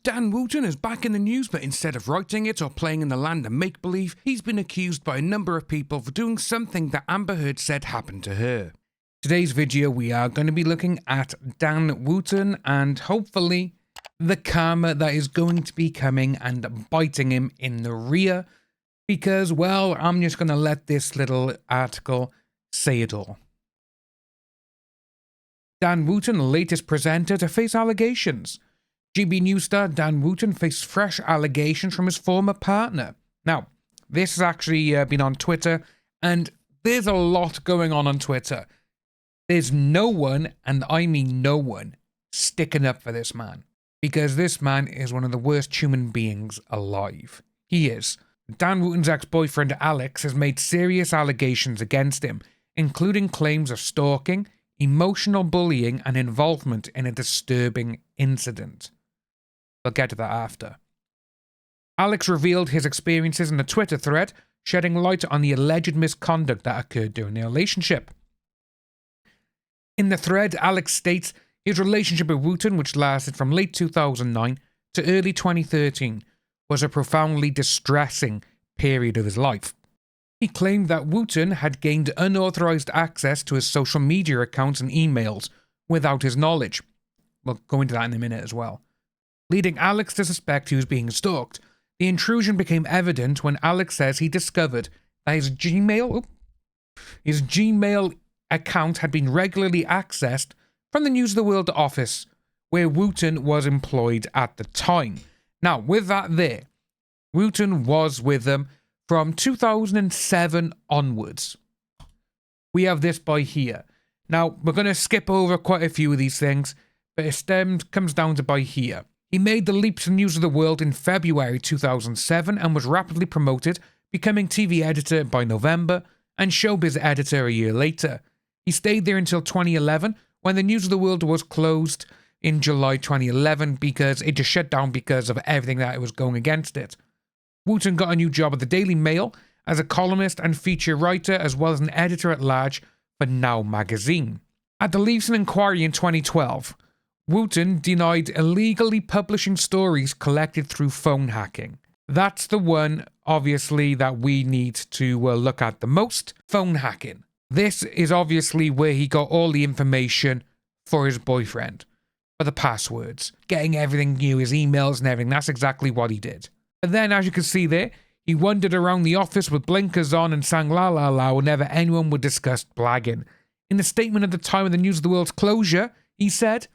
Dan Wootton is back in the news, but instead of writing it or playing in the land of make-believe, he's been accused by a number of people for doing something that Amber Heard said happened to her. Today's video, we are going to be looking at Dan Wootton and hopefully the karma that is going to be coming and biting him in the rear, because, well, I'm just going to let this little article say it all. Dan Wootton, latest presenter to face allegations. GB News star Dan Wootton faced fresh allegations from his former partner. Now, this has actually been on Twitter, and there's a lot going on Twitter. There's no one, and I mean no one, sticking up for this man. Because this man is one of the worst human beings alive. He is. Dan Wootton's ex-boyfriend Alex has made serious allegations against him, including claims of stalking, emotional bullying, and involvement in a disturbing incident. We'll get to that after. Alex revealed his experiences in a Twitter thread, shedding light on the alleged misconduct that occurred during their relationship. In the thread, Alex states his relationship with Wootton, which lasted from late 2009 to early 2013, was a profoundly distressing period of his life. He claimed that Wootton had gained unauthorized access to his social media accounts and emails without his knowledge. We'll go into that in a minute as well. Leading Alex to suspect he was being stalked. The intrusion became evident when Alex says he discovered that his Gmail account had been regularly accessed from the News of the World office, where Wootton was employed at the time. Now, with that there, Wootton was with them from 2007 onwards. We have this by here. Now, we're going to skip over quite a few of these things, but it comes down to by here. He made the leap to News of the World in February 2007 and was rapidly promoted, becoming TV editor by November and showbiz editor a year later. He stayed there until 2011, when the News of the World was closed in July 2011 because it just shut down because of everything that was going against it. Wootton got a new job at the Daily Mail as a columnist and feature writer, as well as an editor-at-large for Now magazine. At the Leveson inquiry in 2012, Wootton denied illegally publishing stories collected through phone hacking. That's the one, obviously, that we need to look at the most, phone hacking. This is obviously where he got all the information for his boyfriend, for the passwords, getting everything new, his emails and everything. That's exactly what he did. And then, as you can see there, he wandered around the office with blinkers on and sang La La La whenever anyone would discuss blagging. In the statement at the time of the News of the World's closure, he said,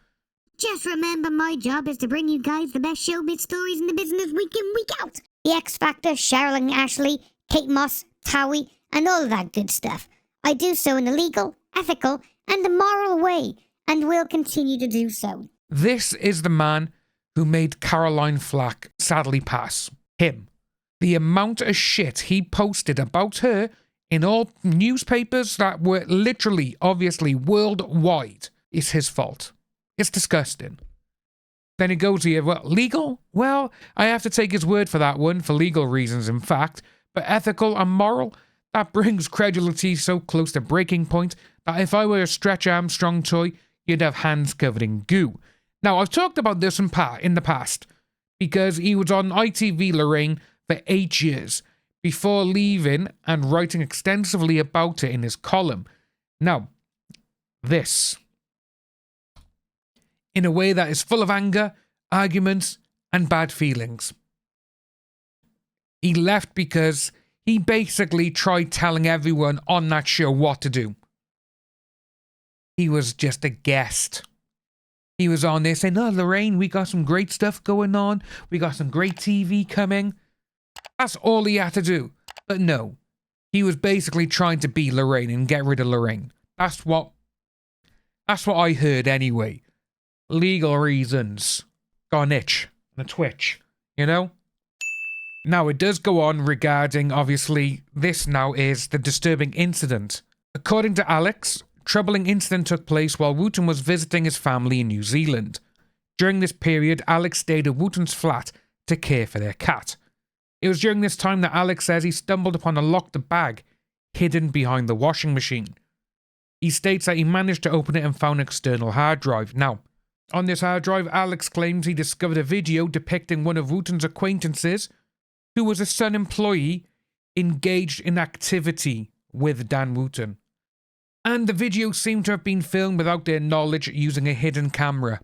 "Just remember, my job is to bring you guys the best showbiz stories in the business week in, week out. The X Factor, Cheryl and Ashley, Kate Moss, Towie, and all of that good stuff. I do so in a legal, ethical, and a moral way, and will continue to do so." This is the man who made Caroline Flack sadly pass. Him. The amount of shit he posted about her in all newspapers that were literally, obviously, worldwide is his fault. It's disgusting. Then he goes here, well, legal? Well, I have to take his word for that one, for legal reasons, in fact. But ethical and moral? That brings credulity so close to breaking point that if I were a Stretch Armstrong toy, you'd have hands covered in goo. Now, I've talked about this in the past, because he was on ITV Lorraine for 8 years, before leaving and writing extensively about it in his column. Now, this, in a way that is full of anger, arguments, and bad feelings. He left because he basically tried telling everyone on that show what to do. He was just a guest. He was on there saying, "Oh, Lorraine, we got some great stuff going on. We got some great TV coming." That's all he had to do. But no, he was basically trying to be Lorraine and get rid of Lorraine. That's what I heard anyway. Legal reasons. Got an itch and a twitch, you know? Now, it does go on regarding, obviously, this now is the disturbing incident. According to Alex, troubling incident took place while Wootton was visiting his family in New Zealand. During this period, Alex stayed at Wootton's flat to care for their cat. It was during this time that Alex says he stumbled upon a locked bag hidden behind the washing machine. He states that he managed to open it and found an external hard drive. Now, On this hard drive, Alex claims he discovered a video depicting one of Wootton's acquaintances, who was a Sun employee, engaged in activity with Dan Wootton. And the video seemed to have been filmed without their knowledge using a hidden camera.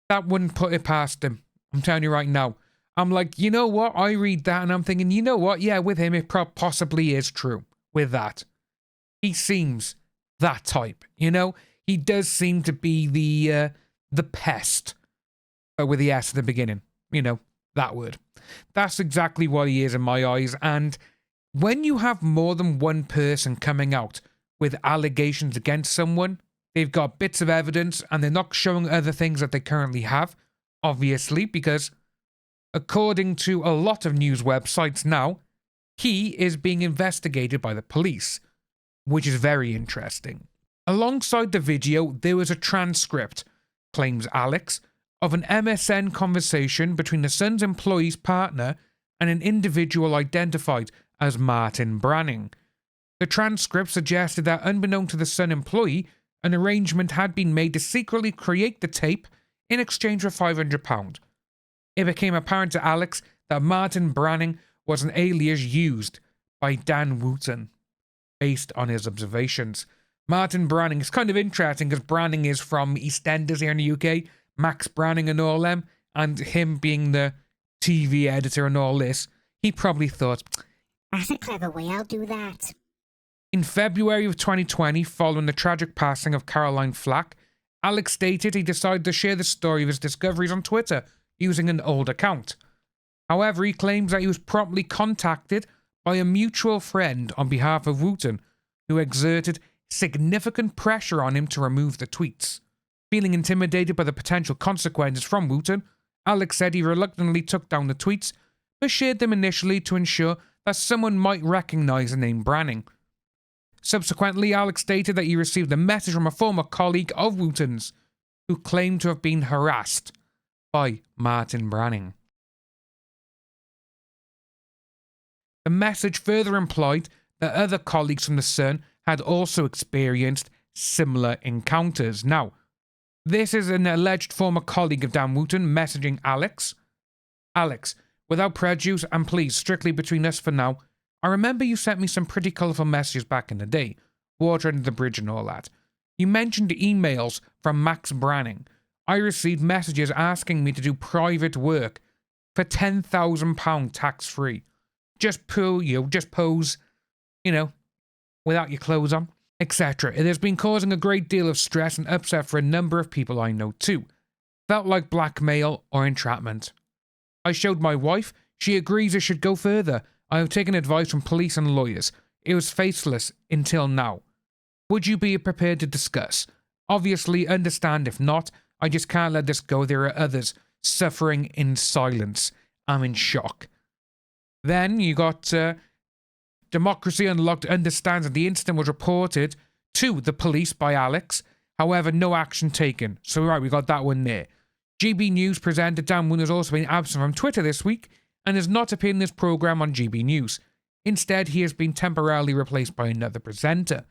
That wouldn't put it past him. I'm telling you right now. I'm like, you know what? I read that and I'm thinking, you know what? Yeah, with him, it possibly is true with that. He seems that type, you know? He does seem to be the pest, with the S at the beginning. You know, that word. That's exactly what he is in my eyes. And when you have more than one person coming out with allegations against someone, they've got bits of evidence and they're not showing other things that they currently have, obviously, because according to a lot of news websites now, he is being investigated by the police, which is very interesting. Alongside the video, there was a transcript, claims Alex, of an MSN conversation between the Sun's employee's partner and an individual identified as Martin Branning. The transcript suggested that, unbeknown to the Sun employee, an arrangement had been made to secretly create the tape in exchange for £500. It became apparent to Alex that Martin Branning was an alias used by Dan Wootton, based on his observations. Martin Branning is kind of interesting because Branning is from EastEnders here in the UK, Max Branning and all them, and him being the TV editor and all this, he probably thought, that's a clever way, I'll do that. In February of 2020, following the tragic passing of Caroline Flack, Alex stated he decided to share the story of his discoveries on Twitter using an old account. However, he claims that he was promptly contacted by a mutual friend on behalf of Wootton, who exerted significant pressure on him to remove the tweets. Feeling intimidated by the potential consequences from Wootton, Alex said he reluctantly took down the tweets, but shared them initially to ensure that someone might recognise the name Branning. Subsequently, Alex stated that he received a message from a former colleague of Wootton's, who claimed to have been harassed by Martin Branning. The message further implied that other colleagues from the Sun had also experienced similar encounters. Now, this is an alleged former colleague of Dan Wootton messaging Alex. Alex, without prejudice and please, strictly between us for now, I remember you sent me some pretty colourful messages back in the day, water under the bridge and all that. You mentioned emails from Max Branning. I received messages asking me to do private work for £10,000 tax-free. Just pose, without your clothes on, etc. It has been causing a great deal of stress and upset for a number of people I know too. Felt like blackmail or entrapment. I showed my wife. She agrees it should go further. I have taken advice from police and lawyers. It was faceless until now. Would you be prepared to discuss? Obviously, understand if not. I just can't let this go. There are others suffering in silence. I'm in shock. Then you got Democracy Unlocked understands that the incident was reported to the police by Alex. However, no action taken. So right, we got that one there. GB News presenter Dan Wootton has also been absent from Twitter this week and has not appeared in this programme on GB News. Instead, he has been temporarily replaced by another presenter.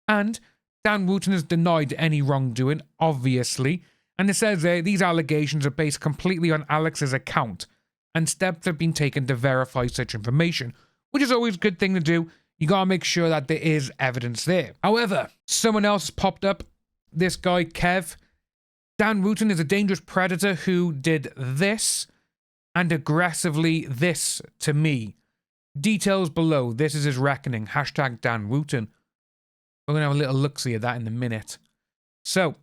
And Dan Wootton has denied any wrongdoing, obviously, and it says there these allegations are based completely on Alex's account, and steps have been taken to verify such information, which is always a good thing to do. You gotta make sure that there is evidence there. However, someone else popped up. This guy, Kev. Dan Wootton is a dangerous predator who did this and aggressively this to me. Details below. This is his reckoning. Hashtag Dan Wootton. We're going to have a little look-see at that in a minute. So,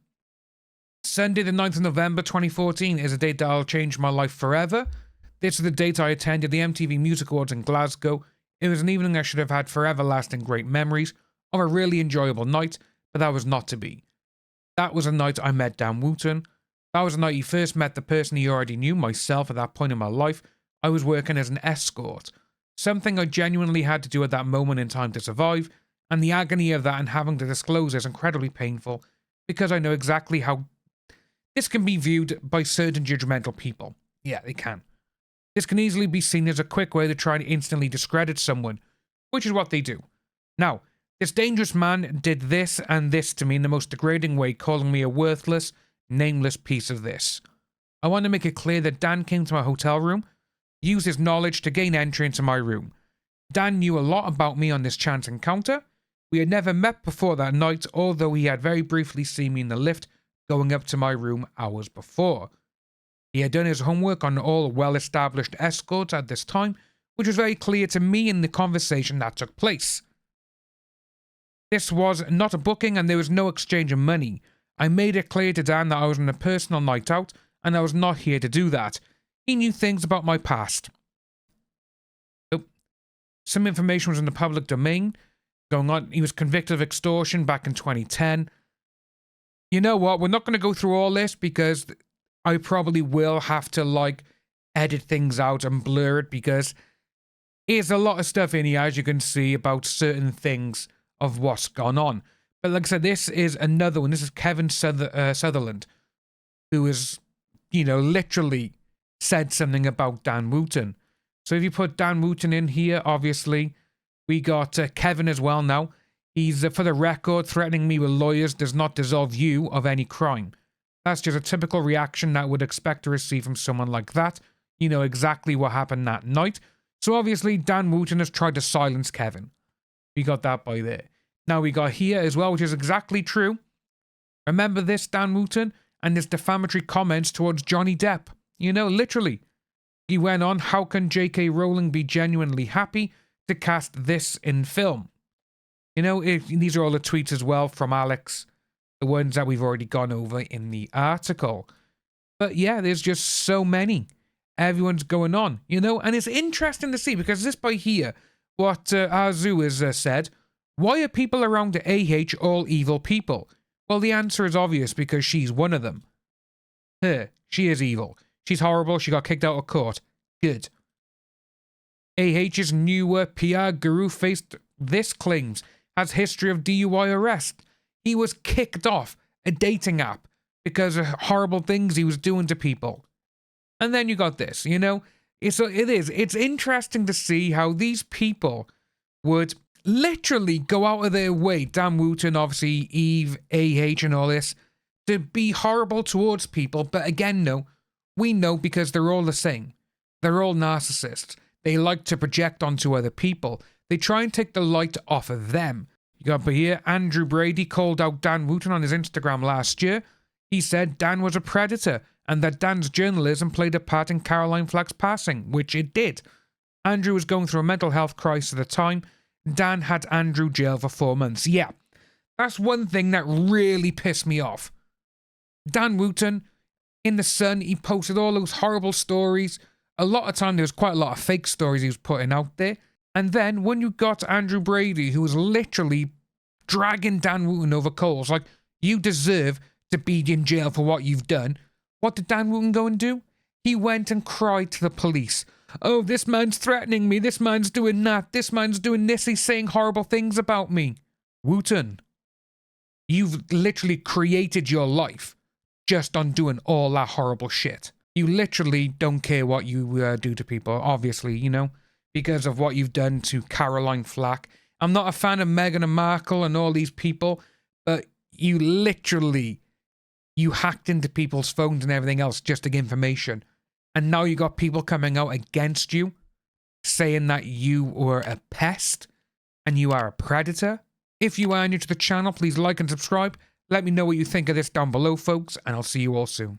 Sunday the 9th of November 2014 is a date that will change my life forever. This is the date I attended the MTV Music Awards in Glasgow. It was an evening I should have had forever lasting great memories of a really enjoyable night, but that was not to be. That was a night I met Dan Wootton. That was the night he first met the person he already knew, myself, at that point in my life. I was working as an escort. Something I genuinely had to do at that moment in time to survive, and the agony of that and having to disclose is incredibly painful because I know exactly how this can be viewed by certain judgmental people. Yeah, they can. This can easily be seen as a quick way to try and instantly discredit someone, which is what they do. Now, This dangerous man did this and this to me in the most degrading way, calling me a worthless, nameless piece of this. I want to make it clear that Dan came to my hotel room, used his knowledge to gain entry into my room. Dan knew a lot about me on this chance encounter. We had never met before that night, although he had very briefly seen me in the lift going up to my room hours before. He had done his homework on all well-established escorts at this time, which was very clear to me in the conversation that took place. This was not a booking and there was no exchange of money. I made it clear to Dan that I was on a personal night out and I was not here to do that. He knew things about my past. Some information was in the public domain. Going on, he was convicted of extortion back in 2010. You know what? We're not going to go through all this because I probably will have to, edit things out and blur it because there's a lot of stuff in here, as you can see, about certain things of what's gone on. But like I said, this is another one. This is Kevin Sutherland, who is, literally said something about Dan Wootton. So if you put Dan Wootton in here, obviously, we got Kevin as well now. He's, for the record, threatening me with lawyers does not dissolve you of any crime. That's just a typical reaction that I would expect to receive from someone like that. You know exactly what happened that night. So obviously, Dan Wootton has tried to silence Kevin. We got that by there. Now we got here as well, which is exactly true. Remember this, Dan Wootton, and his defamatory comments towards Johnny Depp. Literally. He went on, how can J.K. Rowling be genuinely happy to cast this in film? These are all the tweets as well from Alex, the ones that we've already gone over in the article. But yeah, there's just so many. Everyone's going on, and it's interesting to see because this by here, what Arzu has said, why are people around AH all evil people? Well, the answer is obvious because she's one of them. She is evil. She's horrible. She got kicked out of court. Good. AH's new PR guru faced this claims has history of DUI arrest. He was kicked off a dating app because of horrible things he was doing to people. And then you got this, It's interesting to see how these people would literally go out of their way, Dan Wootton, obviously, Eve, AH and all this, to be horrible towards people. But again, no, we know because they're all the same. They're all narcissists. They like to project onto other people. They try and take the light off of them. You got here, Andrew Brady called out Dan Wootton on his Instagram last year. He said Dan was a predator and that Dan's journalism played a part in Caroline Flack's passing, which it did. Andrew was going through a mental health crisis at the time. Dan had Andrew jailed for 4 months. Yeah, that's one thing that really pissed me off. Dan Wootton, in The Sun, he posted all those horrible stories. A lot of time, there was quite a lot of fake stories he was putting out there. And then, when you got Andrew Brady, who was literally dragging Dan Wootton over coals, like, you deserve to be in jail for what you've done. What did Dan Wootton go and do? He went and cried to the police. Oh, this man's threatening me. This man's doing that. This man's doing this. He's saying horrible things about me. Wootton, you've literally created your life just on doing all that horrible shit. You literally don't care what you do to people, obviously, because of what you've done to Caroline Flack. I'm not a fan of Meghan Markle and all these people, but you literally, you hacked into people's phones and everything else just to get information. And now you got people coming out against you, saying that you were a pest and you are a predator. If you are new to the channel, please like and subscribe. Let me know what you think of this down below, folks, and I'll see you all soon.